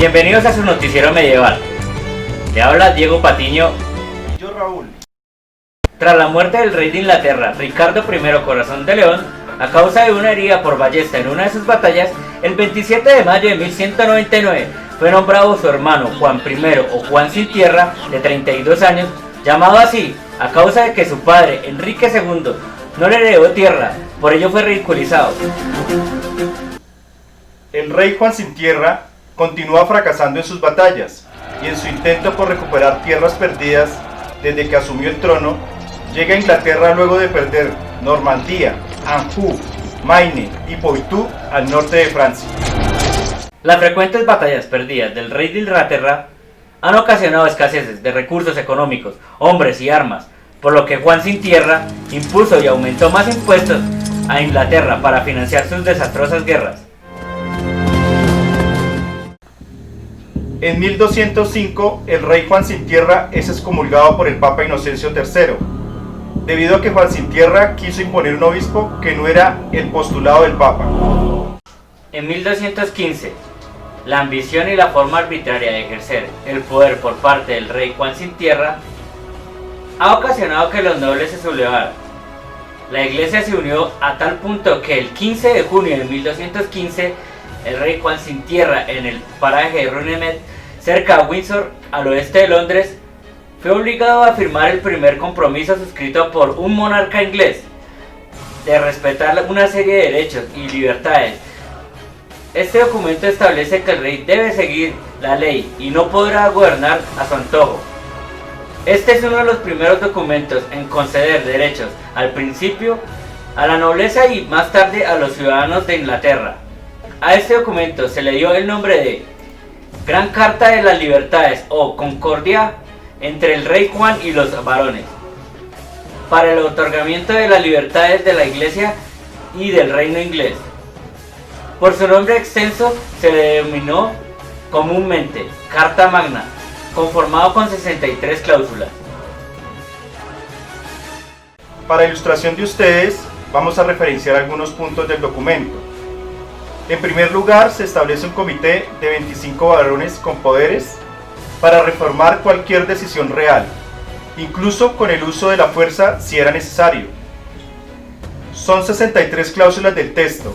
Bienvenidos a su noticiero medieval. Le habla Diego Patiño. Y yo, Raúl. Tras la muerte del rey de Inglaterra, Ricardo I Corazón de León, a causa de una herida por ballesta en una de sus batallas, el 27 de mayo de 1199 fue nombrado su hermano Juan I o Juan Sin Tierra, de 32 años, llamado así a causa de que su padre, Enrique II, no le heredó tierra, por ello fue ridiculizado. El rey Juan Sin Tierra continúa fracasando en sus batallas y en su intento por recuperar tierras perdidas desde que asumió el trono, llega a Inglaterra luego de perder Normandía, Anjou, Maine y Poitou al norte de Francia. Las frecuentes batallas perdidas del rey de Inglaterra han ocasionado escaseces de recursos económicos, hombres y armas, por lo que Juan Sin Tierra impuso y aumentó más impuestos a Inglaterra para financiar sus desastrosas guerras. En 1205, el rey Juan Sin Tierra es excomulgado por el Papa Inocencio III, debido a que Juan Sin Tierra quiso imponer un obispo que no era el postulado del Papa. En 1215, la ambición y la forma arbitraria de ejercer el poder por parte del rey Juan Sin Tierra ha ocasionado que los nobles se sublevaran. La iglesia se unió a tal punto que el 15 de junio de 1215, el rey Juan Sin Tierra, en el paraje de Runnymede, cerca de Windsor, al oeste de Londres, fue obligado a firmar el primer compromiso suscrito por un monarca inglés de respetar una serie de derechos y libertades. Este documento establece que el rey debe seguir la ley y no podrá gobernar a su antojo. Este es uno de los primeros documentos en conceder derechos al principio a la nobleza y más tarde a los ciudadanos de Inglaterra. A este documento se le dio el nombre de Gran Carta de las Libertades o Concordia entre el rey Juan y los varones, para el otorgamiento de las libertades de la Iglesia y del reino inglés. Por su nombre extenso se le denominó comúnmente Carta Magna, conformado con 63 cláusulas. Para ilustración de ustedes, vamos a referenciar algunos puntos del documento. En primer lugar, se establece un comité de 25 varones con poderes para reformar cualquier decisión real, incluso con el uso de la fuerza si era necesario. Son 63 cláusulas del texto.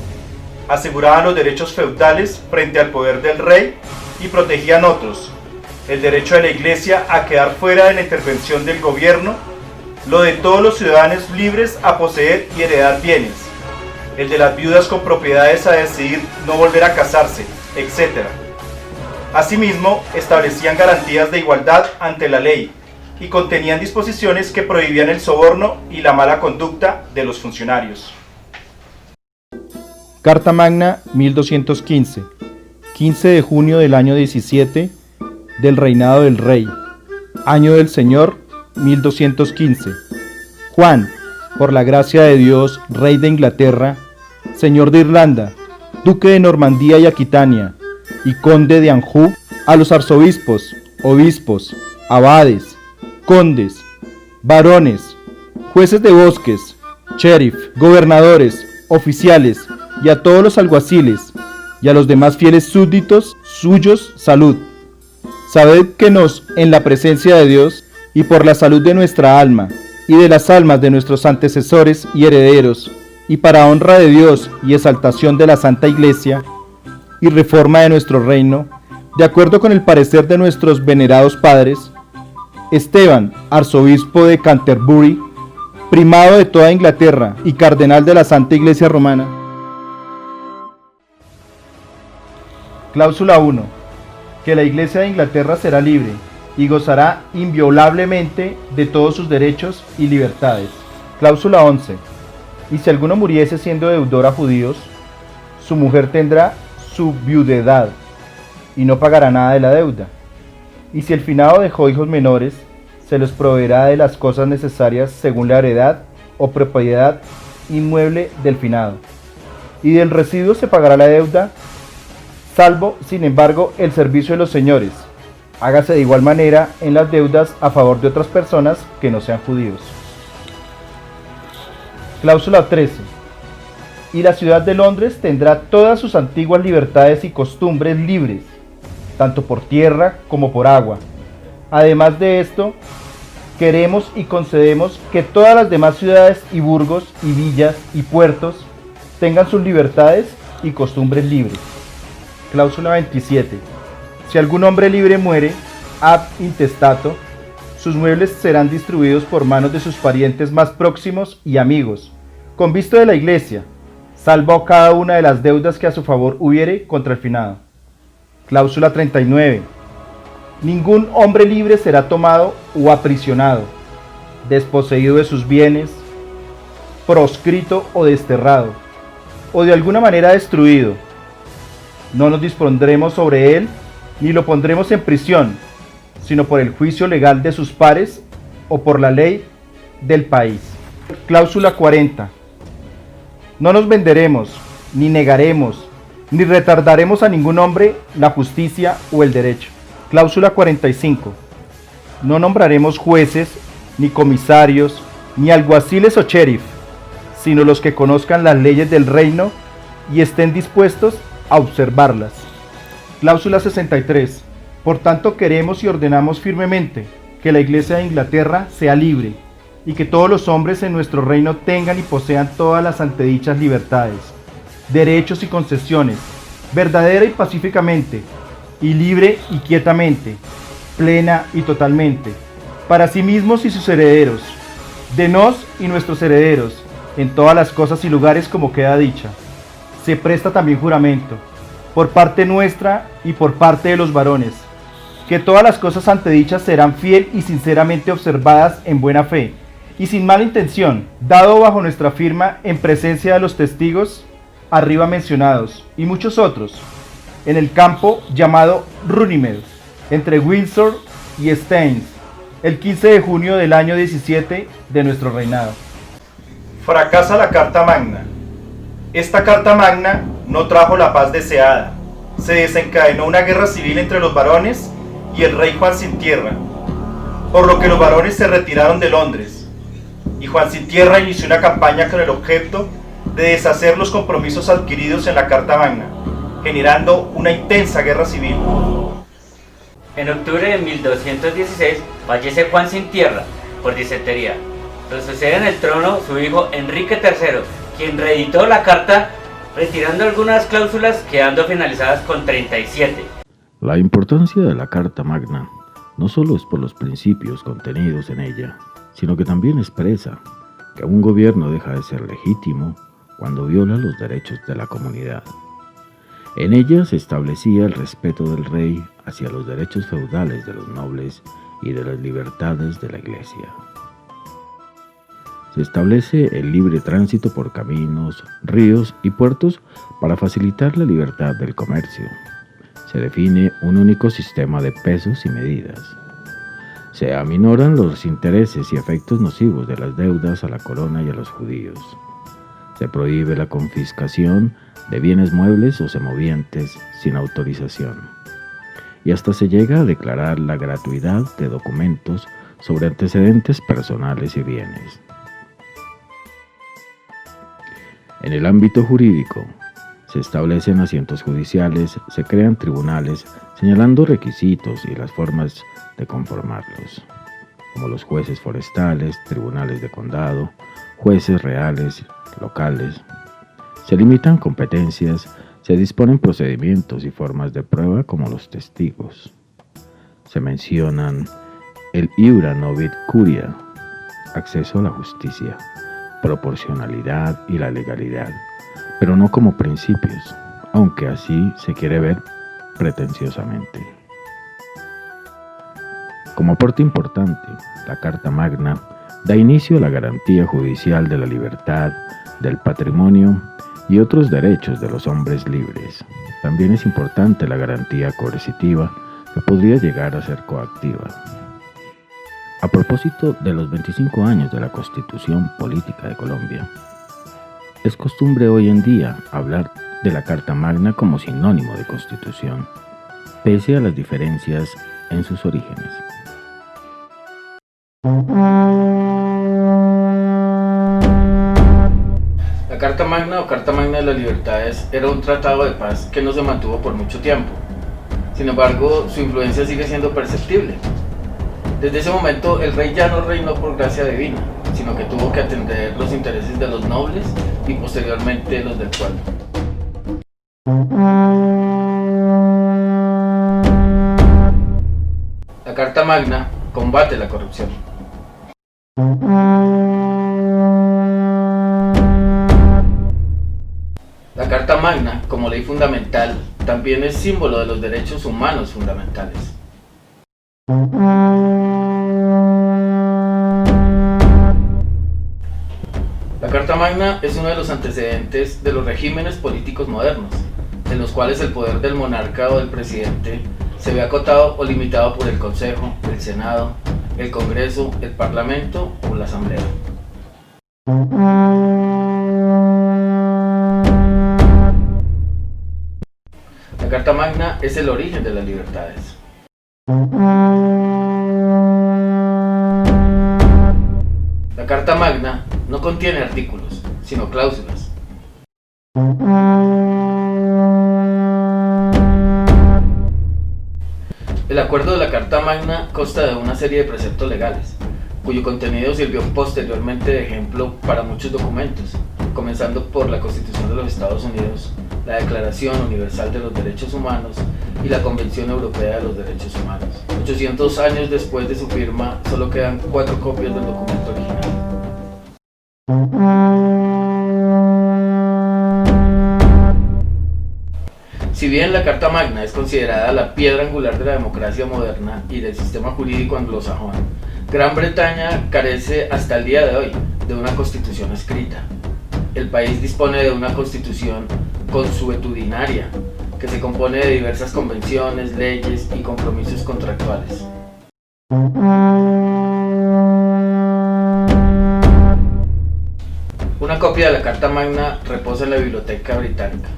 Aseguraban los derechos feudales frente al poder del rey y protegían otros: el derecho de la iglesia a quedar fuera de la intervención del gobierno, lo de todos los ciudadanos libres a poseer y heredar bienes, el de las viudas con propiedades a decidir no volver a casarse, etc. Asimismo, establecían garantías de igualdad ante la ley y contenían disposiciones que prohibían el soborno y la mala conducta de los funcionarios. Carta Magna 1215, 15 de junio del año 17 del reinado del rey, año del Señor 1215. Juan, por la gracia de Dios, rey de Inglaterra, señor de Irlanda, duque de Normandía y Aquitania, y conde de Anjou, a los arzobispos, obispos, abades, condes, varones, jueces de bosques, sheriff, gobernadores, oficiales, y a todos los alguaciles, y a los demás fieles súbditos suyos, salud. Sabed que nos, en la presencia de Dios, y por la salud de nuestra alma, y de las almas de nuestros antecesores y herederos, y para honra de Dios y exaltación de la Santa Iglesia, y reforma de nuestro reino, de acuerdo con el parecer de nuestros venerados padres, Esteban, arzobispo de Canterbury, primado de toda Inglaterra y cardenal de la Santa Iglesia Romana. Cláusula 1. Que la Iglesia de Inglaterra será libre y gozará inviolablemente de todos sus derechos y libertades. Cláusula 11. Y si alguno muriese siendo deudor a judíos, su mujer tendrá su viudedad y no pagará nada de la deuda. Y si el finado dejó hijos menores, se les proveerá de las cosas necesarias según la heredad o propiedad inmueble del finado. Y del residuo se pagará la deuda, salvo, sin embargo, el servicio de los señores. Hágase de igual manera en las deudas a favor de otras personas que no sean judíos. Cláusula 13. Y la ciudad de Londres tendrá todas sus antiguas libertades y costumbres libres, tanto por tierra como por agua. Además de esto, queremos y concedemos que todas las demás ciudades y burgos y villas y puertos tengan sus libertades y costumbres libres. Cláusula 27. Si algún hombre libre muere ab intestato, sus muebles serán distribuidos por manos de sus parientes más próximos y amigos, con visto de la Iglesia, salvo cada una de las deudas que a su favor hubiere contra el finado. Cláusula 39. Ningún hombre libre será tomado o aprisionado, desposeído de sus bienes, proscrito o desterrado, o de alguna manera destruido. No nos dispondremos sobre él, ni lo pondremos en prisión, sino por el juicio legal de sus pares o por la ley del país. Cláusula 40. No nos venderemos, ni negaremos, ni retardaremos a ningún hombre la justicia o el derecho. Cláusula 45. No nombraremos jueces, ni comisarios, ni alguaciles o sheriff, sino los que conozcan las leyes del reino y estén dispuestos a observarlas. Cláusula 63. Por tanto, queremos y ordenamos firmemente que la Iglesia de Inglaterra sea libre y que todos los hombres en nuestro reino tengan y posean todas las antedichas libertades, derechos y concesiones, verdadera y pacíficamente, y libre y quietamente, plena y totalmente, para sí mismos y sus herederos, de nos y nuestros herederos, en todas las cosas y lugares como queda dicha. Se presta también juramento, por parte nuestra y por parte de los varones, que todas las cosas antedichas serán fiel y sinceramente observadas en buena fe, y sin mala intención, dado bajo nuestra firma en presencia de los testigos arriba mencionados, y muchos otros, en el campo llamado Runnymede, entre Windsor y Staines, el 15 de junio del año 17 de nuestro reinado. Fracasa la Carta Magna. Esta Carta Magna no trajo la paz deseada. Se desencadenó una guerra civil entre los varones y el rey Juan Sin Tierra, por lo que los varones se retiraron de Londres, y Juan Sin Tierra inició una campaña con el objeto de deshacer los compromisos adquiridos en la Carta Magna, generando una intensa guerra civil. En octubre de 1216 fallece Juan Sin Tierra por disentería. Lo sucede en el trono su hijo Enrique III, quien reeditó la carta retirando algunas cláusulas, quedando finalizadas con 37. La importancia de la Carta Magna no solo es por los principios contenidos en ella, sino que también expresa que un gobierno deja de ser legítimo cuando viola los derechos de la comunidad. En ella se establecía el respeto del rey hacia los derechos feudales de los nobles y de las libertades de la Iglesia. Se establece el libre tránsito por caminos, ríos y puertos para facilitar la libertad del comercio. Se define un único sistema de pesos y medidas. Se aminoran los intereses y efectos nocivos de las deudas a la corona y a los judíos. Se prohíbe la confiscación de bienes muebles o semovientes sin autorización. Y hasta se llega a declarar la gratuidad de documentos sobre antecedentes personales y bienes. En el ámbito jurídico, se establecen asientos judiciales, se crean tribunales, señalando requisitos y las formas de conformarlos, como los jueces forestales, tribunales de condado, jueces reales, locales. Se limitan competencias, se disponen procedimientos y formas de prueba como los testigos. Se mencionan el iura novit curia, acceso a la justicia, proporcionalidad y la legalidad, pero no como principios, aunque así se quiere ver pretenciosamente. Como aporte importante, la Carta Magna da inicio a la garantía judicial de la libertad, del patrimonio y otros derechos de los hombres libres. También es importante la garantía coercitiva, que podría llegar a ser coactiva. A propósito de los 25 años de la Constitución Política de Colombia, es costumbre hoy en día hablar de la Carta Magna como sinónimo de Constitución, pese a las diferencias en sus orígenes. La Carta Magna o Carta Magna de las Libertades era un tratado de paz que no se mantuvo por mucho tiempo. Sin embargo, su influencia sigue siendo perceptible. Desde ese momento, el rey ya no reinó por gracia divina, sino que tuvo que atender los intereses de los nobles y posteriormente los del pueblo. La Carta Magna combate la corrupción. La Carta Magna, como ley fundamental, también es símbolo de los derechos humanos fundamentales. La Carta Magna es uno de los antecedentes de los regímenes políticos modernos, en los cuales el poder del monarca o del presidente se ve acotado o limitado por el Consejo, el Senado, el Congreso, el Parlamento o la Asamblea. La Carta Magna es el origen de las libertades. La Carta Magna no contiene artículos, sino cláusulas. El acuerdo de la Carta Magna consta de una serie de preceptos legales, cuyo contenido sirvió posteriormente de ejemplo para muchos documentos, comenzando por la Constitución de los Estados Unidos, la Declaración Universal de los Derechos Humanos y la Convención Europea de los Derechos Humanos. 800 años después de su firma, solo quedan 4 copias del documento original. Si bien la Carta Magna es considerada la piedra angular de la democracia moderna y del sistema jurídico anglosajón, Gran Bretaña carece hasta el día de hoy de una constitución escrita. El país dispone de una constitución consuetudinaria, que se compone de diversas convenciones, leyes y compromisos contractuales. Una copia de la Carta Magna reposa en la Biblioteca Británica.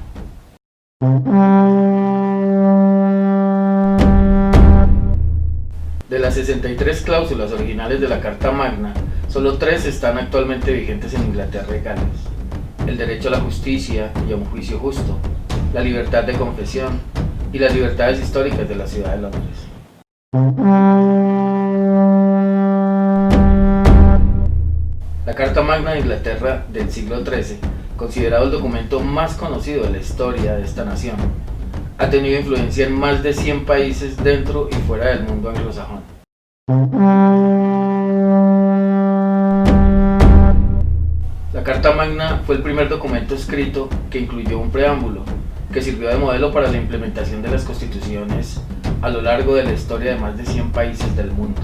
De las 63 cláusulas originales de la Carta Magna, solo 3 están actualmente vigentes en Inglaterra y Gales: el derecho a la justicia y a un juicio justo, la libertad de confesión y las libertades históricas de la ciudad de Londres. La Carta Magna de Inglaterra del siglo XIII, considerado el documento más conocido de la historia de esta nación, ha tenido influencia en más de 100 países dentro y fuera del mundo anglosajón. La Carta Magna fue el primer documento escrito que incluyó un preámbulo, que sirvió de modelo para la implementación de las constituciones a lo largo de la historia de más de 100 países del mundo.